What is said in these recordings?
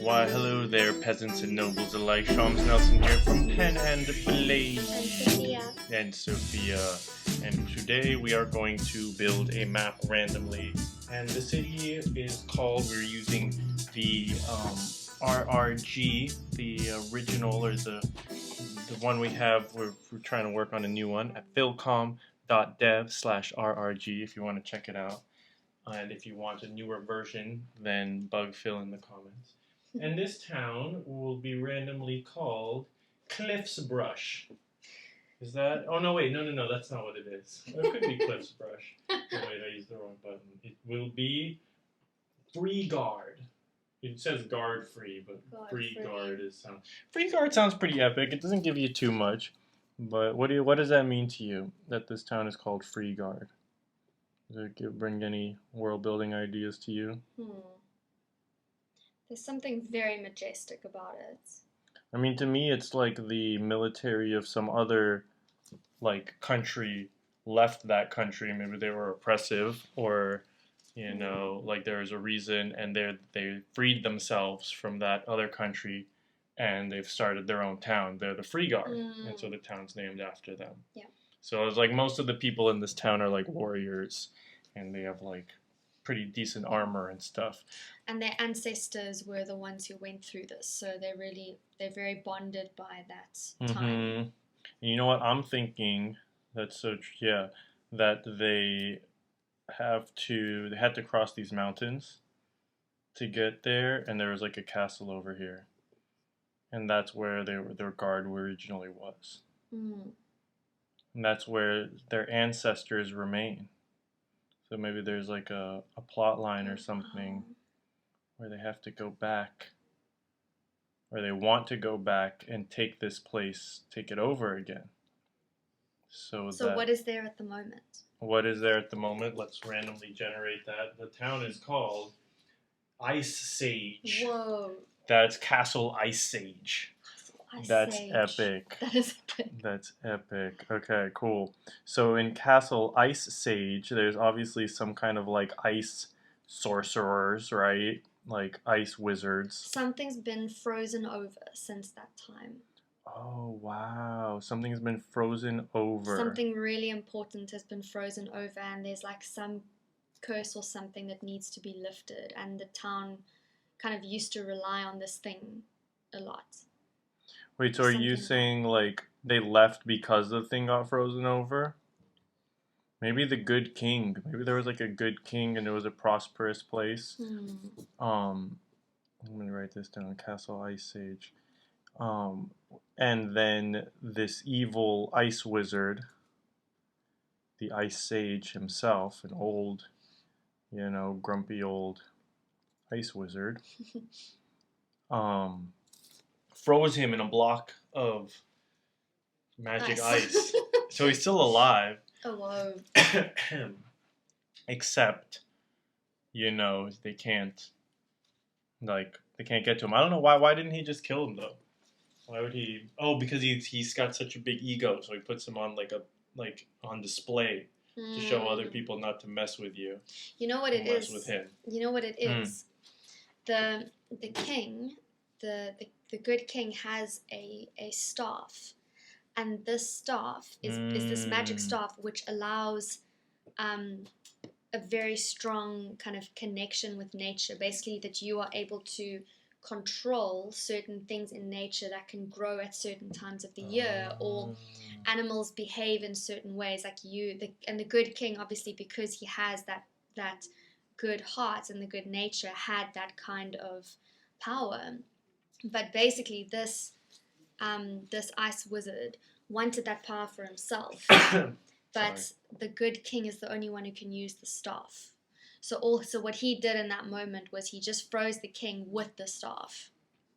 Why, hello there, peasants and nobles alike. Shams Nelson here from Pen and Blade. And Sophia. And Sophia. And today we are going to build a map randomly. And the city is called, we're using the RRG, the original, or the one we have. We're trying to work on a new one at philcom.dev/RRG if you want to check it out. And if you want a newer version, then bug Phil in the comments. And this town will be randomly called Cliffs Brush. Is that? Oh no! Wait, no, that's not what it is. It could be Cliffs Brush. Oh wait, I used the wrong button. It will be Freeguard. It says guard free, but Freeguard is Freeguard sounds pretty epic. It doesn't give you too much, but what does that mean to you that this town is called Freeguard? Does it bring any world building ideas to you? There's something very majestic about it. I mean, to me, it's like the military of some other, like, country left that country. Maybe they were oppressive, or, you know, like there was a reason, and they freed themselves from that other country, and they've started their own town. They're the Freeguard, and so the town's named after them. Yeah. So it's like most of the people in this town are like warriors, and they have like pretty decent armor and stuff. And their ancestors were the ones who went through this, so they're very bonded by that time. And you know what I'm thinking? That they had to cross these mountains to get there, and there was like a castle over here, and that's where their guard originally was. And that's where their ancestors remain. So maybe there's like a plot line or something where they have to go back, or they want to go back and take this place, take it over again. So what is there at the moment? What is there at the moment? Let's randomly generate that. The town is called Ice Sage. Whoa. That's Castle Ice Sage. That's epic. That is epic. That's epic. Okay, cool. So in Castle Ice Sage, there's obviously some kind of like ice sorcerers, right? Like ice wizards. Something's been frozen over since that time. Oh, wow. Something's been frozen over. Something really important has been frozen over, and there's like some curse or something that needs to be lifted, and the town kind of used to rely on this thing a lot. Wait, so are you saying, like, they left because the thing got frozen over? Maybe the good king. Maybe there was, like, a good king and it was a prosperous place. I'm going to write this down. Castle Ice Sage. And then this evil ice wizard, the Ice Sage himself, an old, you know, grumpy old ice wizard, froze him in a block of magic ice. So he's still alive. Hello. Except, you know, they can't get to him. I don't know why. Why didn't he just kill him though? Why would he? Oh, because he's got such a big ego, so he puts him on on display to show other people not to mess with you. You know what it is? Mess with him. You know what it is? The king, the good king has a staff, and this staff is this magic staff which allows a very strong kind of connection with nature. Basically, that you are able to control certain things in nature that can grow at certain times of the year, or animals behave in certain ways, like and the good king, obviously, because he has that good heart and the good nature, had that kind of power. But basically, this ice wizard wanted that power for himself. But the good king is the only one who can use the staff. So what he did in that moment was he just froze the king with the staff.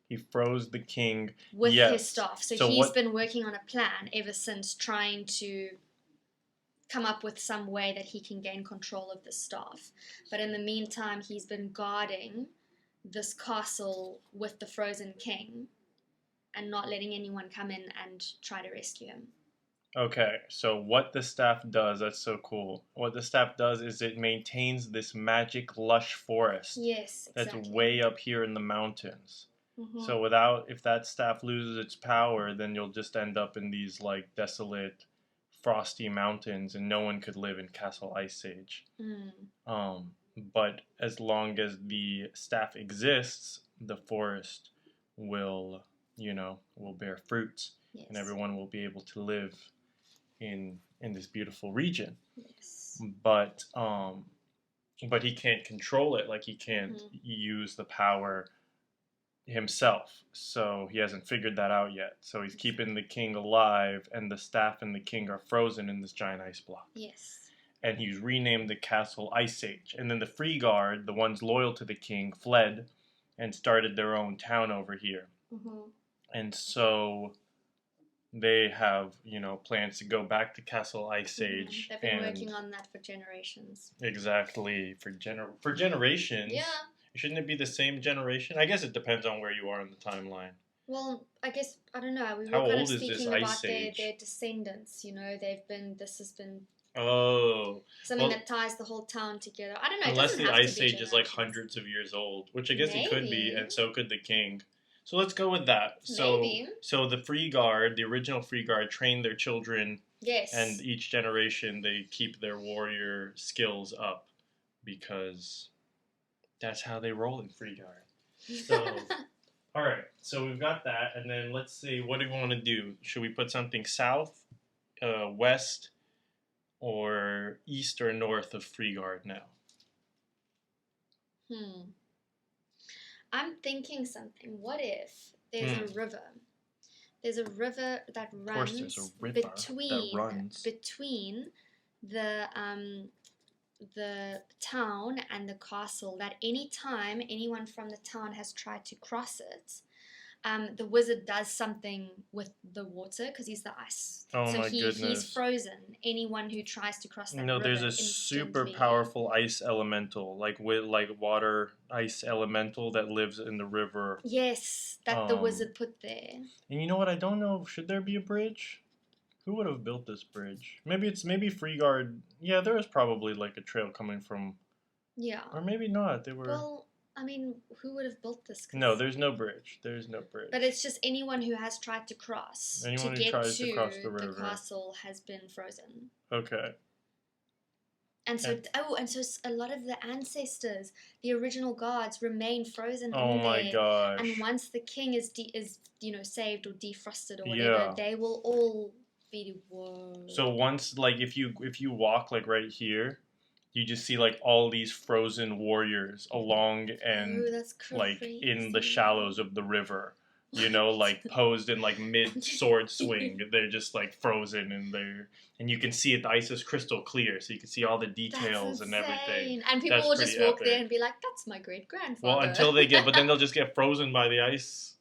He froze the king with his staff. So he's been working on a plan ever since, trying to come up with some way that he can gain control of the staff. But in the meantime, he's been guarding this castle with the frozen king and not letting anyone come in and try to rescue him. Okay, so what the staff does, that's so cool. What the staff does is it maintains this magic lush forest. Yes, exactly. That's way up here in the mountains. So if that staff loses its power, then you'll just end up in these like desolate, frosty mountains, and no one could live in Castle Ice Age. But as long as the staff exists, the forest will, will bear fruits, and everyone will be able to live in this beautiful region. Yes. But he can't control it. Like he can't use the power himself. So he hasn't figured that out yet. So he's keeping the king alive, and the staff and the king are frozen in this giant ice block. Yes. And he's renamed the castle Ice Age. And then the Freeguard, the ones loyal to the king, fled and started their own town over here. And so they have, plans to go back to Castle Ice Age. They've been working on that for generations. Exactly. For generations? Yeah. Shouldn't it be the same generation? I guess it depends on where you are in the timeline. Well, I guess, I don't know. We were How kind of old is this speaking Ice about Age? their descendants, this has been something that ties the whole town together. I don't know. Unless the Ice Age is like hundreds of years old, which I guess it could be, and so could the king. So let's go with that. So the Freeguard, the original Freeguard, trained their children. Yes. And each generation they keep their warrior skills up because that's how they roll in Freeguard. So, all right. So we've got that, and then let's see. What do we want to do? Should we put something south, west, or east or north of Freeguard now? I'm thinking something. What if there's a river? There's a river that runs between the town and the castle, that any time anyone from the town has tried to cross it, the wizard does something with the water because he's the ice. Oh so my goodness. He's frozen. Anyone who tries to cross that river there's a super powerful ice elemental, like water ice elemental that lives in the river. Yes, that the wizard put there. And you know what? I don't know. Should there be a bridge? Who would have built this bridge? Maybe Freeguard. Yeah, there is probably like a trail coming from. Yeah. Or maybe not. They were. Well, I mean, who would have built this? No, there's no bridge. There's no bridge. But it's just anyone who has tried to cross. Anyone who tries to cross the river. The castle has been frozen. Okay. And so, a lot of the ancestors, the original gods, remain frozen. Oh my gosh! And once the king is saved or defrosted or whatever, they will all be So once, like, if you walk like right here, you just see like all these frozen warriors along and like in the shallows of the river. Like posed in like mid sword swing. They're just like frozen and you can see it. The ice is crystal clear, so you can see all the details and everything. And people will just walk there and be like, "That's my great grandfather." Well, until but then they'll just get frozen by the ice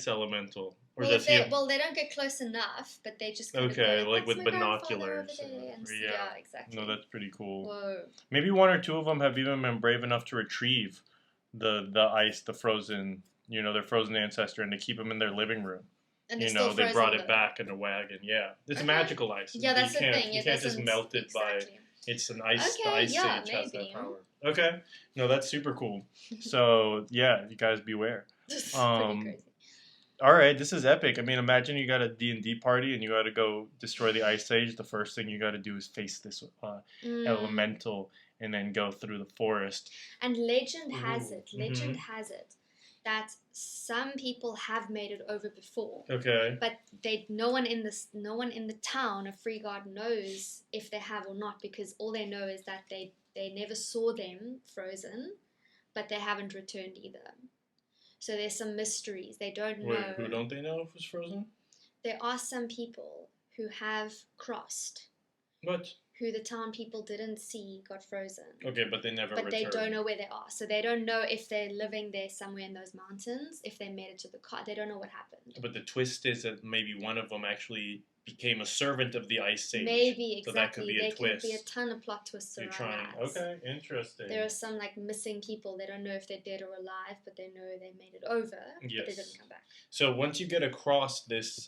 elemental. Or they don't get close enough, but they just kind of like with binoculars. Yeah, exactly. No, that's pretty cool. Whoa. Maybe one or two of them have even been brave enough to retrieve the ice, the frozen. Their frozen ancestor, and to keep them in their living room. And they brought it back in a wagon. Yeah, it's magical ice. Yeah, that's the thing. You can't just melt it by. It's an ice. The ice age has that power. Okay, no, that's super cool. So yeah, you guys beware. Pretty crazy. All right, this is epic. I mean, imagine you got a D&D party and you got to go destroy the ice age. The first thing you got to do is face this elemental and then go through the forest. And legend has it that some people have made it over before. Okay. But no one in the town of Freeguard knows if they have or not, because all they know is that they never saw them frozen, but they haven't returned either. So there's some mysteries. They don't know. Wait, who don't they know if it's frozen? There are some people who have crossed. What? Who the town people didn't see got frozen. Okay, but they never returned. But they don't know where they are. So they don't know if they're living there somewhere in those mountains, if they made it to the car. They don't know what happened. But the twist is that maybe one of them actually became a servant of the Ice Age. Maybe, exactly. So that could be a twist. There could be a ton of plot twists around that. Okay, interesting. There are some missing people. They don't know if they're dead or alive, but they know they made it over, but they didn't come back. So once you get across this,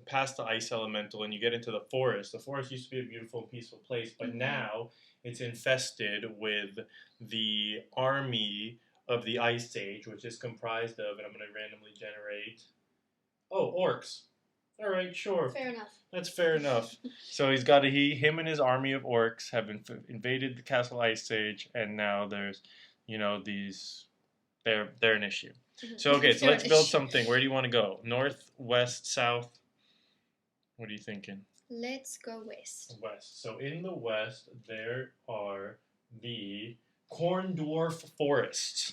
past the ice elemental and you get into the forest used to be a beautiful and peaceful place, but now it's infested with the army of the Ice Age, which is comprised of, and I'm going to randomly generate, orcs. All right, sure. Fair enough. That's fair enough. So he's got him and his army of orcs have invaded the Castle Ice Age, and now there's, these, they're an issue. So okay, so let's build something. Where do you want to go? North, west, south? What are you thinking? Let's go west. West. So in the west, there are the corn dwarf forests.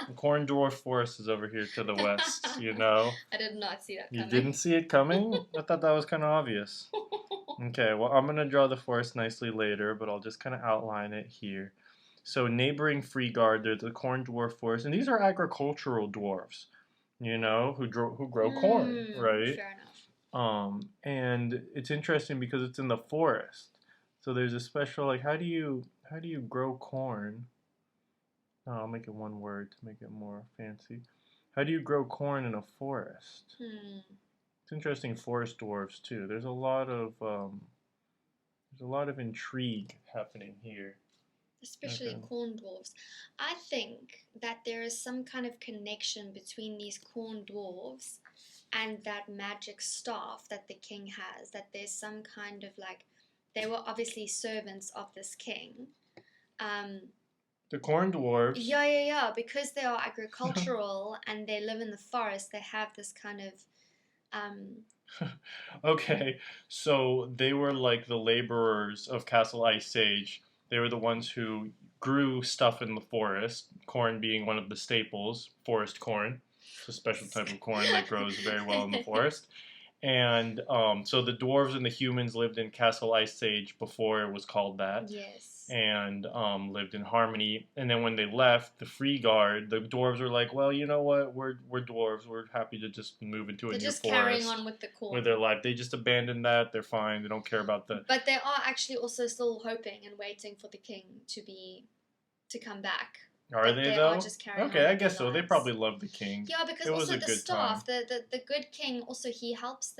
The corn dwarf forest is over here to the west, I did not see that coming. You didn't see it coming? I thought that was kind of obvious. Okay, well, I'm going to draw the forest nicely later, but I'll just kind of outline it here. So neighboring Freeguard, there's the corn dwarf forest, and these are agricultural dwarves, who grow corn, right? Fair enough. And it's interesting because it's in the forest. So there's a special, like, how do you grow corn? Oh, I'll make it one word to make it more fancy. How do you grow corn in a forest? It's interesting, forest dwarves too. There's a lot of intrigue happening here. Especially corn dwarves. I think that there is some kind of connection between these corn dwarves and that magic staff that the king has. That there's some kind of they were obviously servants of this king. The corn dwarves. Yeah. Because they are agricultural and they live in the forest, they have this kind of. Okay, so they were like the laborers of Castle Ice Age. They were the ones who grew stuff in the forest, corn being one of the staples, forest corn. It's a special type of corn that grows very well in the forest. And so the dwarves and the humans lived in Castle Ice Age before it was called that. Yes. And lived in harmony. And then when they left, the Freeguard, the dwarves were like, well, you know what? We're dwarves. We're happy to just move into a new forest. They're just carrying on with the corn. With their life. They just abandoned that. They're fine. They don't care about the... But they are actually also still hoping and waiting for the king to come back. Are they though? Are just carrying okay, on I guess so. lives. They probably love the king. Yeah, because it also the staff, the good king, also he helps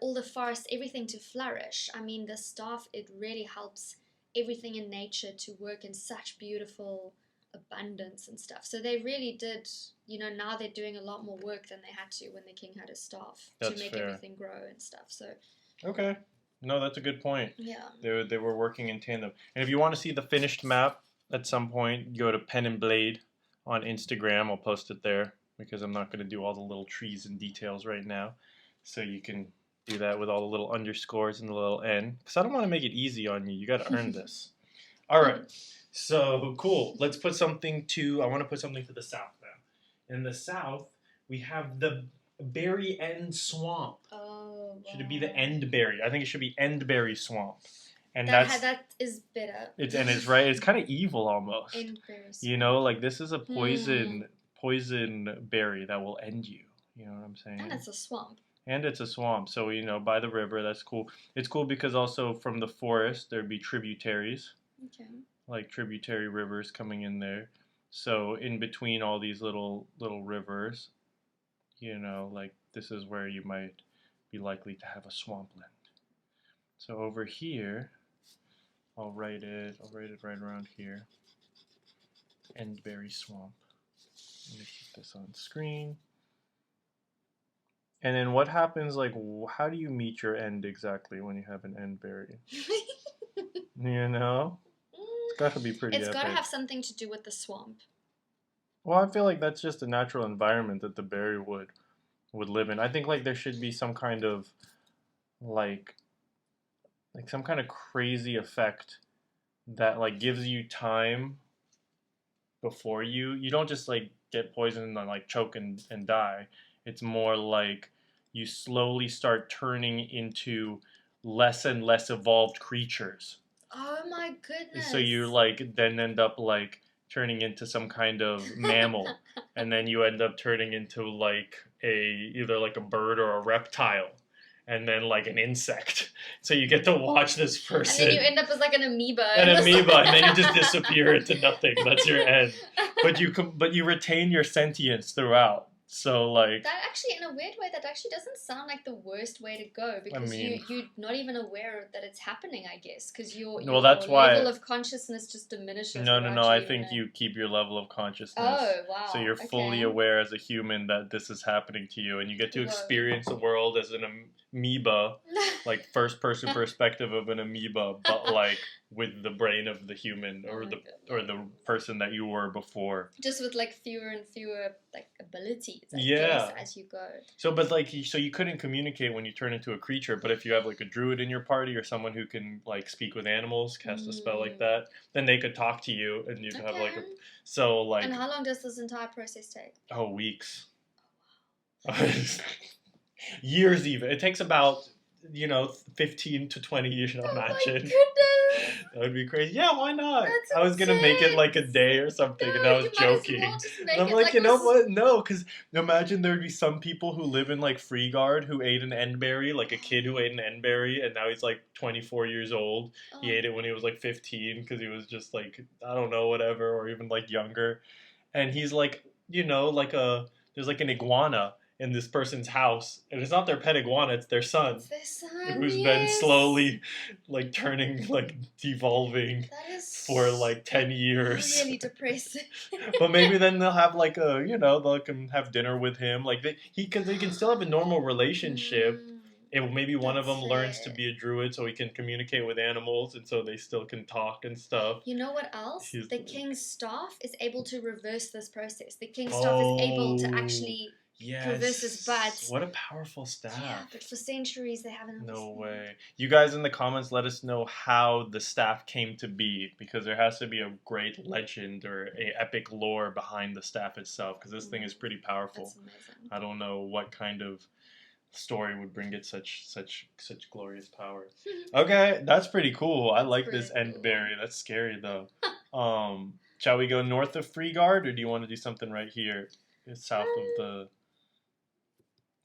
all the forest, everything to flourish. I mean, the staff, it really helps everything in nature to work in such beautiful abundance and stuff. So they really did, now they're doing a lot more work than they had to when the king had his staff to make everything grow and stuff. So okay. No, that's a good point. Yeah. They were working in tandem. And if you want to see the finished map at some point, go to Pen and Blade on Instagram. I'll post it there because I'm not going to do all the little trees and details right now. So you can do that with all the little underscores and the little N. Because I don't want to make it easy on you. You got to earn this. All right. So, cool. Let's put something I want to put something to the south now. In the south, we have the Berry End Swamp. Oh, wow. Should it be the Endberry? I think it should be Endberry Swamp. And that is better. It's right. It's kind of evil almost. Endberry Swamp. This is a poison berry that will end you. You know what I'm saying? And it's a swamp. So, by the river, that's cool. It's cool because also from the forest, there'd be tributaries. Okay. Like tributary rivers coming in there. So in between all these little rivers, this is where you might be likely to have a swampland. So over here, I'll write it right around here. Endberry Swamp. Let me keep this on screen. And then what happens, how do you meet your end exactly when you have an end berry? It's got to be pretty epic. It's got to have something to do with the swamp. Well, I feel like that's just a natural environment that the berry would live in. I think, there should be some kind of, some kind of crazy effect that, gives you time before you don't just, get poisoned and, choke and die. It's more like you slowly start turning into less and less evolved creatures. Oh my goodness. So you then end up turning into some kind of mammal. And then you end up turning into either a bird or a reptile. And then an insect. So you get to watch this person. And then you end up as an amoeba. And then you just disappear into nothing. That's your end. But you retain your sentience throughout. So like, that actually, in a weird way, that actually doesn't sound like the worst way to go, because mean, you're not even aware that it's happening, I guess, because your that's why level of consciousness just diminishes. no. without I you think even you keep your level of consciousness. Oh, wow. So you're fully aware as a human that this is happening to you, and you get to experience the world as an amoeba, like first person perspective of an amoeba, but like with the brain of the human or the person that you were before. Just with like fewer and fewer like abilities, I Yeah. guess, as you go. So, but like, so you couldn't communicate when you turn into a creature, but if you have like a druid in your party or someone who can like speak with animals, cast a spell like that, then they could talk to you, and you'd have like a. So like. And how long does this entire process take? Oh, weeks. Years even. It takes about, 15 to 20 years, Oh imagine. my goodness. That would be crazy. Yeah, why not? That's I was going to make it like a day or something, and I was joking. And I'm like, you know what? No, because imagine there'd be some people who live in like Freeguard who ate an endberry, like a kid who ate an endberry, and now he's like 24 years old. He ate it when he was like 15 because he was just like, I don't know, whatever, or even like younger. And he's like, there's like an iguana in this person's house, and it's not their pet iguana, it's their son. It's their son, who's been slowly like turning, like devolving for like 10 years. Really depressing. But maybe then they'll have like a, they can have dinner with him, like they can still have a normal relationship. If maybe one of them learns to be a druid so he can communicate with animals, and so they still can talk and stuff. You know what else? The king's staff is able to reverse this process. The king's staff is able to actually reverse his butt. What a powerful staff. Yeah, but for centuries they haven't. No way. You guys in the comments, let us know how the staff came to be, because there has to be a great legend or a epic lore behind the staff itself, because this thing is pretty powerful. That's amazing. I don't know what kind of story would bring it such glorious power. Okay, that's pretty cool. I like this endberry. That's scary though. Shall we go north of Freeguard, or do you want to do something right here? It's south of the.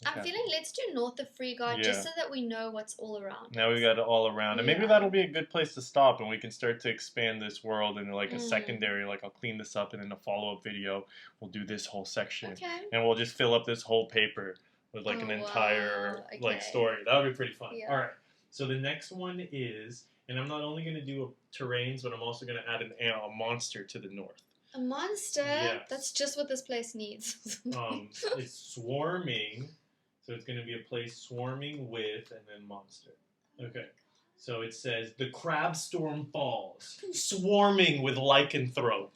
Okay. I'm feeling let's do north of Freeguard, just so that we know what's all around. Now we got it all around, and maybe that'll be a good place to stop, and we can start to expand this world into like a secondary. Like I'll clean this up, and in a follow-up video, we'll do this whole section, and we'll just fill up this whole paper with like an entire like story. That would be pretty fun. Yeah. All right. So the next one is, and I'm not only going to do terrains, but I'm also going to add a monster to the north. A monster? Yes. That's just what this place needs. It's swarming. So it's going to be a place swarming with, and then monster. Okay. So it says, the crab storm falls, swarming with lycanthrope.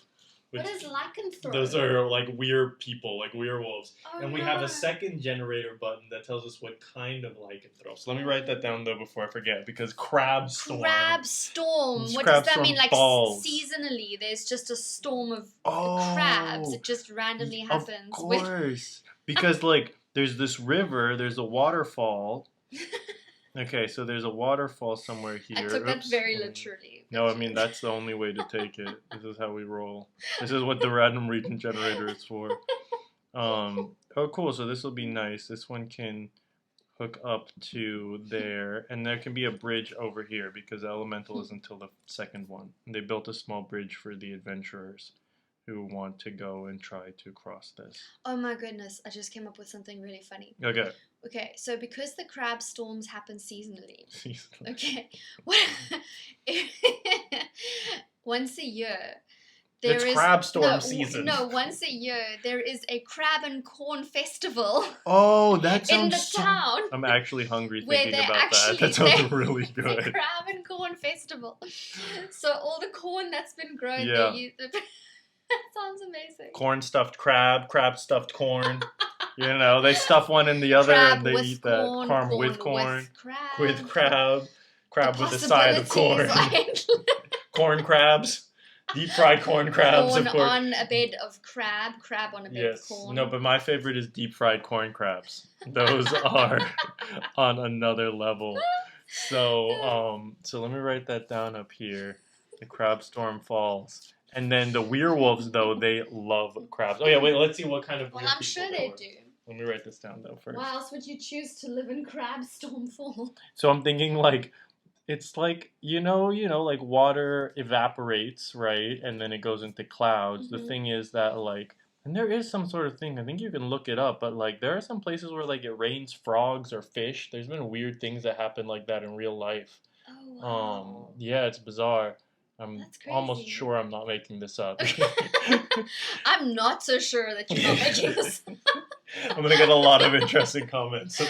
What is lycanthrope? Those are like weird people, like werewolves. And we have a second generator button that tells us what kind of lycanthrope. So let me write that down though before I forget, because crab storm. Crab storm. What does that mean? Like seasonally, there's just a storm of crabs. It just randomly happens. Of course. Because like there's this river, there's a waterfall. Okay, so there's a waterfall somewhere here. I took that very literally. No, I mean, that's the only way to take it. This is how we roll. This is what the random region generator is for. Oh, cool. So this will be nice. This one can hook up to there. And there can be a bridge over here, because elemental is until the second one. And they built a small bridge for the adventurers who want to go and try to cross this. Oh my goodness, I just came up with something really funny. Okay, so because the crab storms happen seasonally. Okay. Once a year, it's crab storm season. No, once a year there is a crab and corn festival. Oh, that sounds in the town. I'm actually hungry thinking about that. That sounds really good. The crab and corn festival. So all the corn that's been grown, they use it. That sounds amazing. Corn stuffed crab, crab stuffed corn. They stuff one in the other, and they eat that. Corn with corn, with crab with a side of corn. Corn crabs, deep fried corn crabs, corn of course. on a bed of crab on a bed of corn. No, but my favorite is deep fried corn crabs. Those are on another level. So let me write that down up here. The crab storm falls. And then the werewolves, though, they love crabs. Oh, yeah, wait, let's see what kind of Well, I'm sure they do. Let me write this down, though, first. Why else would you choose to live in crab stormfall? So I'm thinking, like, it's like, like water evaporates, right? And then it goes into clouds. The thing is that, like, And there is some sort of thing. I think you can look it up, but like there are some places where like it rains frogs or fish. There's been weird things that happen like that in real life. Oh wow. Yeah, it's bizarre. I'm That's almost crazy. sure I'm not making this up. Okay. I'm not so sure that you're not making this. I'm gonna get a lot of interesting comments. So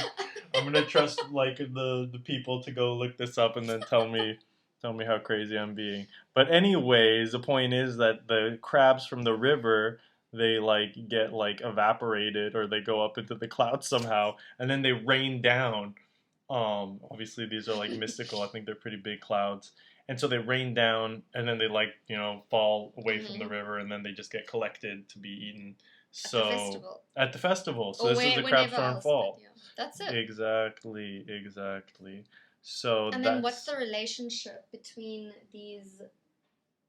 I'm gonna trust like the people to go look this up and then tell me how crazy I'm being. But anyways, the point is that the crabs from the river they like get like evaporated or they go up into the clouds somehow and then they rain down. Obviously these are like mystical. I think they're pretty big clouds. And so they rain down and then they like, fall away from the river and then they just get collected to be eaten. At the festival. At the festival. So Or this is the crab storm fall. Yeah. That's it. Exactly. So and then what's the relationship between these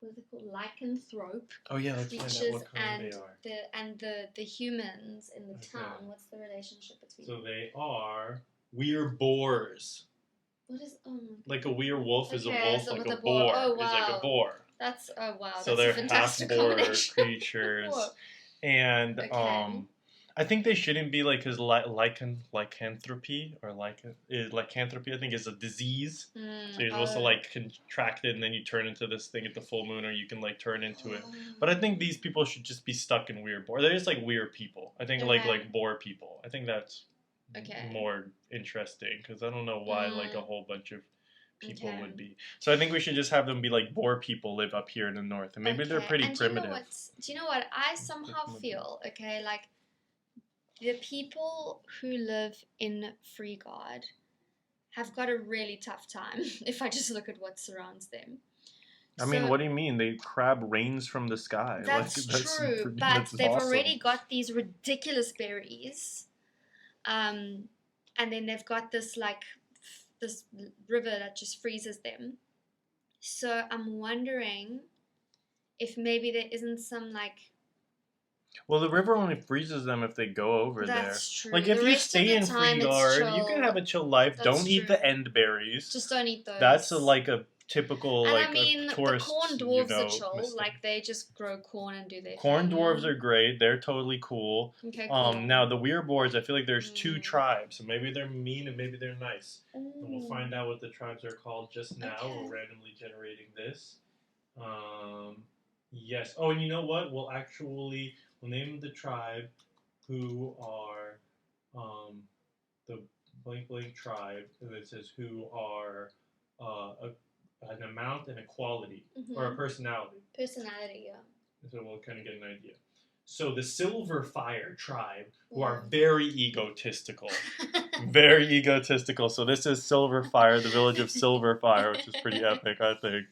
what is it called? Lycanthrope Oh yeah, let's find out creatures what kind and they are. the humans in the Okay. town? What's the relationship between So they are weir boars. what is Like a weir wolf is a Okay, wolf, so like with a a boar. boar Oh, is like wow. a boar. that's wow, So that's they're a fantastic half boar combination. creatures. Whoa. And Okay. I think they shouldn't be like because lycanthropy or lycanthropy I think is a disease. So you're supposed to like contract it and then you turn into this thing at the full moon or you can like turn into it. But I think these people should just be stuck in weird boar. They're just like weird people. I think Okay. like boar people. I think that's Okay. more interesting because I don't know why like a whole bunch of people Okay. would be. So I think we should just have them be like boar people live up here in the north and maybe they're pretty and primitive. Do you know what? I somehow feel, okay, like the people who live in Freeguard have got a really tough time if I just look at what surrounds them. I mean, what do you mean? They crab rains from the sky. That's true, but they've already got these ridiculous berries. And then they've got this this river that just freezes them. So I'm wondering if maybe there isn't some Well, the river only freezes them if they go over there. That's true. Like if you stay in Freeguard, you can have a chill life. Don't eat the end berries. Just don't eat those. That's like a typical and I mean, tourist. The corn dwarves are chill. Mistake. Like they just grow corn and do their corn thing. dwarves are great. They're totally cool. Okay, cool. Now the weir boars, I feel like there's two tribes, so maybe they're mean and maybe they're nice. And we'll find out what the tribes are called just now. Okay. We're randomly generating this. Yes. Oh, and you know what? We'll name the tribe who are the blank blank tribe, and it says who are an amount and a quality or a personality. Personality, yeah. So we'll kind of get an idea. So the Silver Fire tribe, who are very egotistical. Very egotistical. So this is Silver Fire, the village of Silver Fire, which is pretty epic, I think.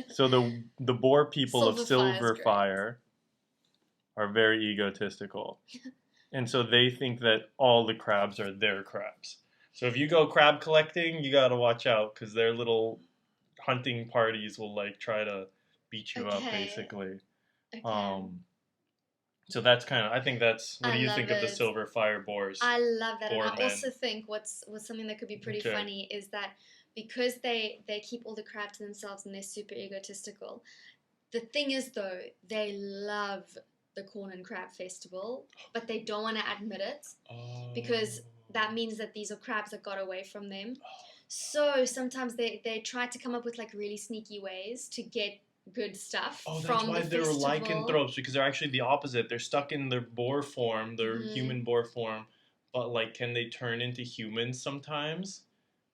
So the Boer people of Silver Fire are very egotistical. And so they think that all the crabs are their crabs. So if you go crab collecting, you got to watch out because their little hunting parties will like try to beat you up basically. Okay. So that's kind of, I think that's, what do you think of the Silver Fire boars? I love that. And I also think what's something that could be pretty funny is that because they keep all the crab to themselves and they're super egotistical, the thing is though, they love the Corn and Crab Festival, but they don't want to admit it because that means that these are crabs that got away from them. So sometimes they try to come up with like really sneaky ways to get good stuff from the festival. Oh, that's why they're lycanthropes, because they're actually the opposite. They're stuck in their boar form, their human boar form, but like can they turn into humans sometimes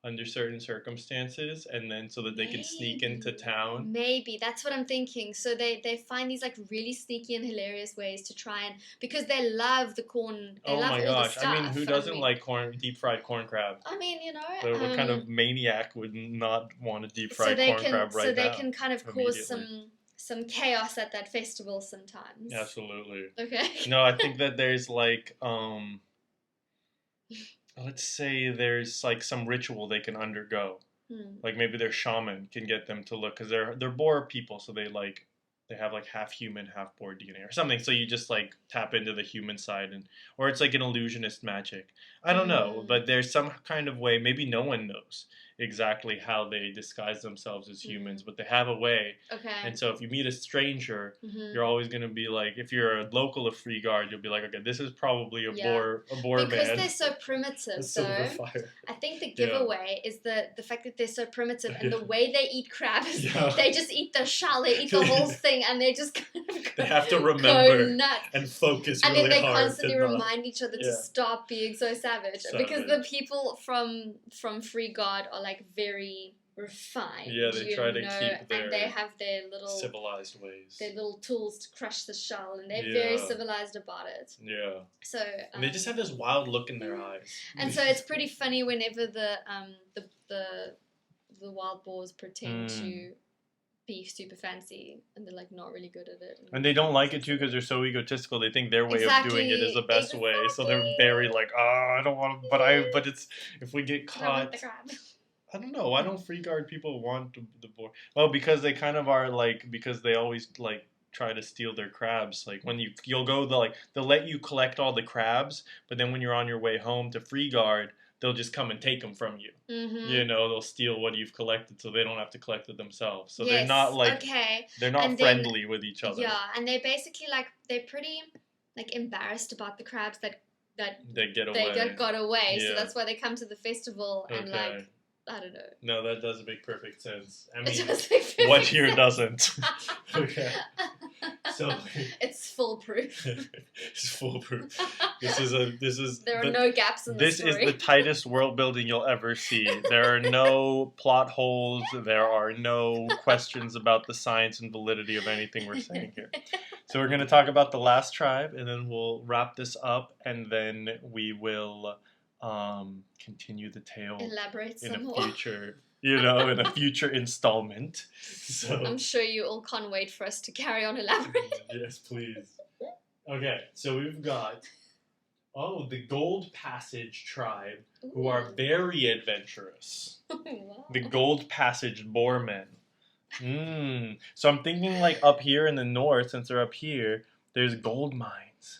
under certain circumstances, and then so that they can sneak into town? Maybe that's what I'm thinking. So they find these like really sneaky and hilarious ways to try and, because they love the corn. They love all the stuff. I mean, who doesn't like deep fried corn crab? I mean, you know, what kind of maniac would not want a deep fried corn crab right now? So they can kind of cause some chaos at that festival sometimes. Absolutely. Okay. No, I think that there's like let's say there's like some ritual they can undergo. Like maybe their shaman can get them to look, because they're boar people, so they have like half human, half boar DNA or something. So you just like tap into the human side, or it's like an illusionist magic. I don't know, but there's some kind of way. Maybe no one knows. exactly how they disguise themselves as humans, but they have a way. Okay. And so if you meet a stranger, Mhm. you're always going to be like, if you're a local of Freeguard, you'll be like, okay, this is probably a Yeah. boar Because man. they're so primitive, A so silver fire. I think the Yeah. giveaway is the fact that they're so primitive and Yeah. the way they eat crabs, Yeah. they just eat the shell, they eat the whole thing, and they just kind of They have to go remember nuts. and focus And really then they hard. constantly to not- remind each other to Yeah. stop being so savage. Because the people from Freeguard are like very refined. Yeah, they try to keep their and they have their little civilized ways. their little tools to crush the shell, and they're Yeah. very civilized about it. Yeah. So And they just have this wild look in their eyes. and so it's pretty funny whenever the wild boars pretend to be super fancy and they're like not really good at it. And they don't like it too because they're so egotistical. They think their way of doing it is the best way. So they're very like, oh, I don't want to, but it's, if we get I want caught, the crab. I don't know. Why don't Freeguard people want the boar? Well, because they kind of are like, because they always like try to steal their crabs. Like when you'll go, they'll let you collect all the crabs, but then when you're on your way home to Freeguard, they'll just come and take them from you. Mm-hmm. You know, they'll steal what you've collected, so they don't have to collect it themselves. So Yes, they're not like they're not And friendly with each other. Yeah, and they're basically like they're pretty like embarrassed about the crabs that they get away. got away. Yeah. So that's why they come to the festival and Okay. like I don't know. No, that does make perfect sense. I It mean, does make perfect what here sense. doesn't? Okay. So it's foolproof. it's foolproof. There are no gaps in the This story. is the tightest world building you'll ever see. There are no plot holes. There are no questions about the science and validity of anything we're saying here. So we're going to talk about the last tribe, and then we'll wrap this up, and then we will continue the tale Elaborate in some a more. future, in a future installment. So I'm sure you all can't wait for us to carry on elaborating. yes, please. Okay, so we've got the Gold Passage tribe, who are very adventurous. Wow. The Gold Passage Boarmen. So I'm thinking like up here in the north, since they're up here, there's gold mines.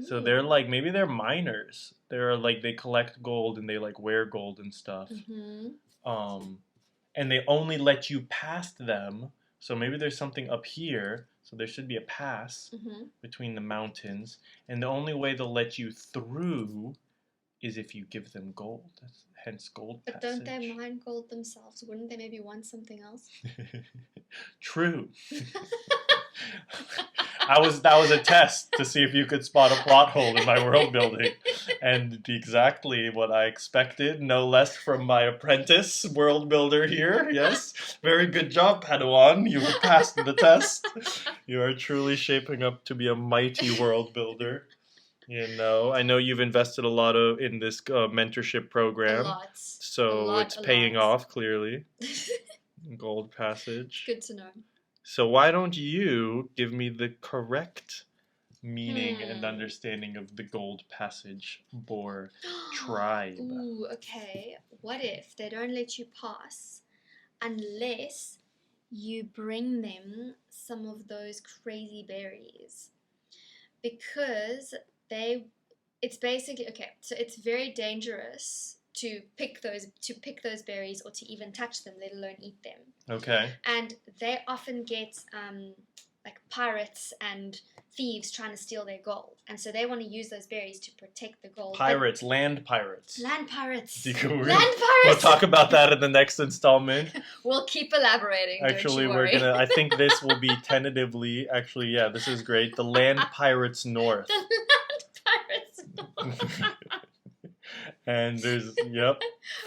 So they're like, maybe they're miners. They're like, they collect gold and they like wear gold and stuff. Mm-hmm. And they only let you past them. So maybe there's something up here. So there should be a pass between the mountains. And the only way they'll let you through is if you give them gold. Hence gold But passage. don't they mine gold themselves? Wouldn't they maybe want something else? True. That was a test to see if you could spot a plot hole in my world building, and exactly what I expected, no less from my apprentice world builder here. Yes, very good job, Padawan. You passed the test. You are truly shaping up to be a mighty world builder. You know, I know you've invested a lot in this mentorship program, A lot. so it's paying off clearly. Gold Passage. Good to know. So why don't you give me the correct meaning and understanding of the Gold Passage Boar tribe? Ooh, okay. What if they don't let you pass unless you bring them some of those crazy berries? Because it's basically, okay, so it's very dangerous to pick those berries or to even touch them, let alone eat them. Okay. And they often get like pirates and thieves trying to steal their gold, and so they want to use those berries to protect the gold. Pirates, land pirates. Land pirates. Land pirates. We'll talk about that in the next installment. We'll keep elaborating. Actually, don't you we're worry. gonna. I think this will be tentatively. Actually, yeah, this is great. The Land Pirates North. The land pirates. And there's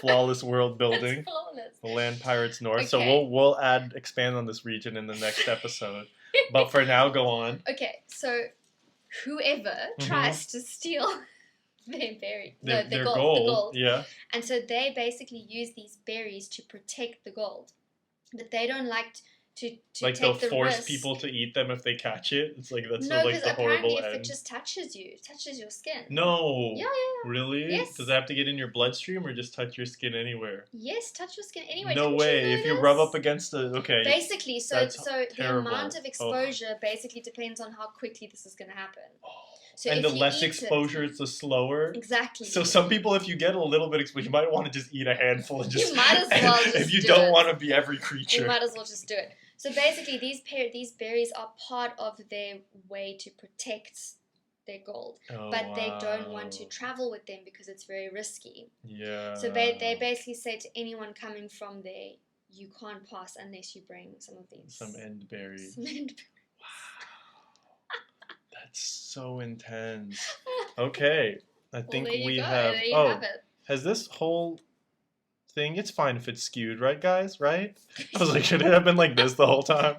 flawless world building. That's flawless. The Land Pirates North. So Okay. we'll expand on this region in the next episode. But for now, go on. Okay, so whoever tries to steal their berry, Their the gold. gold, Yeah. and so they basically use these berries to protect the gold, but they don't like to Like take they'll the force risk. people to eat them if they catch it. It's like that's No, like because the apparently horrible if end. it just touches you, it touches your skin. No. Yeah. Really? Yes. Does it have to get in your bloodstream or just touch your skin anywhere? Yes, touch your skin anyway. No Didn't way. You know If you this? rub up against Basically, so That's the terrible. amount of exposure basically depends on how quickly this is going to happen. Oh. So and if the you less eat exposure, it's the slower. Exactly. So some people, if you get a little bit exposure, you might want to just eat a handful and just. You might as well just if you do don't it. want to be every creature. You might as well just do it. So basically, these berries are part of their way to protect their gold, but they don't want to travel with them because it's very risky. Yeah. So they basically say to anyone coming from there, you can't pass unless you bring some of these. Some end berries. Some end berries. Wow. That's so intense. Okay. I think we have. There you have it. Has this whole thing? It's fine if it's skewed, right, guys? Right? I was like, should it have been like this the whole time?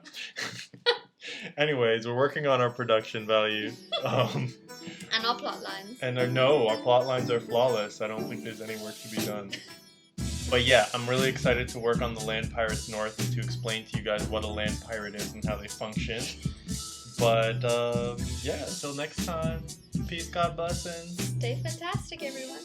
Anyways, we're working on our production value. And our plot lines. And our plot lines are flawless. I don't think there's any work to be done. But yeah, I'm really excited to work on the Land Pirates North and to explain to you guys what a land pirate is and how they function. But yeah, until next time, peace, God bless, and stay fantastic, everyone.